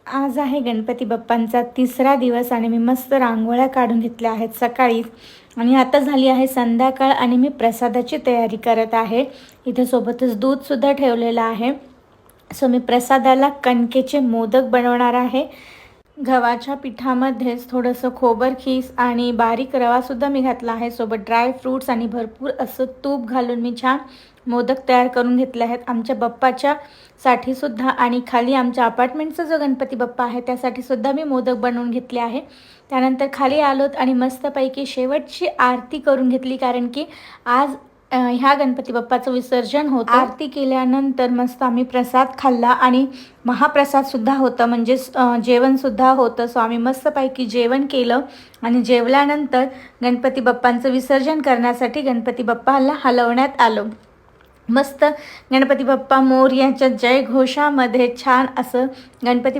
आज आहे गणपती बाप्पांचा तिसरा दिवस आणि मी मस्त रांगोळ्या काढून घेतल्या आहेत सकाळीच. आणि आता झाली आहे संध्याकाळ आणि मी प्रसादाची तयारी करत आहे. इथे सोबतच दूधसुद्धा ठेवलेलं आहे. सो मी प्रसादाला कणकेचे मोदक बनवणार आहे. गव्हाच्या पिठामध्येच थोडंसं खोबरखीस आणि बारीक रवासुद्धा मी घातला आहे. सोबत ड्राय फ्रूट्स आणि भरपूर असं तूप घालून मी छान मोदक तयार करून घेतले आहेत आमच्या बाप्पाच्या साठीसुद्धा. आणि खाली आमच्या अपार्टमेंटचा जो गणपती बाप्पा आहे त्यासाठीसुद्धा मी मोदक बनवून घेतले आहे. त्यानंतर खाली आलोत आणि मस्तपैकी शेवटची आरती करून घेतली, कारण की आज ह्या गणपती बाप्पाचं विसर्जन होतं. आरती केल्यानंतर मस्त आम्ही प्रसाद खाल्ला आणि महाप्रसादसुद्धा होतं, म्हणजे जेवणसुद्धा होतं. सो आम्ही मस्तपैकी जेवण केलं आणि जेवल्यानंतर गणपती बाप्पांचं विसर्जन करण्यासाठी गणपती बाप्पाला हलवण्यात आलं. मस्त गणपती बाप्पा मोरयाच्या जयघोषामध्ये छान असं गणपती